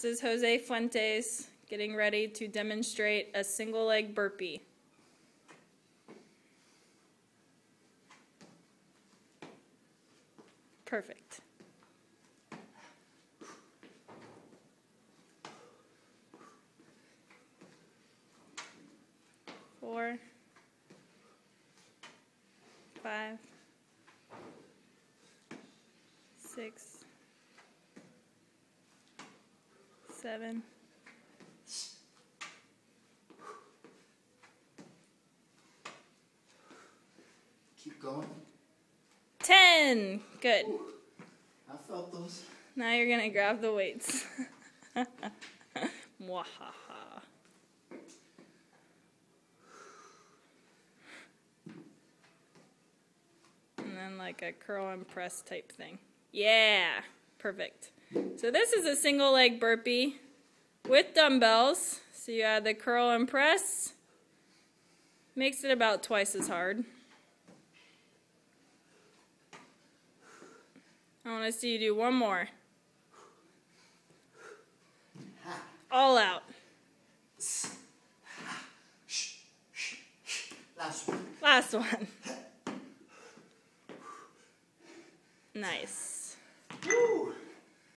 This is Jose Fuentes getting ready to demonstrate a single leg burpee. Perfect. Four, 5, 6, 7, 10. Good. I felt those. Now you're gonna grab the weights. Mwahaha. And then like a curl and press type thing. Yeah, perfect. So this is a single leg burpee with dumbbells. So you add the curl and press. Makes it about twice as hard. I want to see you do one more. All out. Last one. Last one. Nice.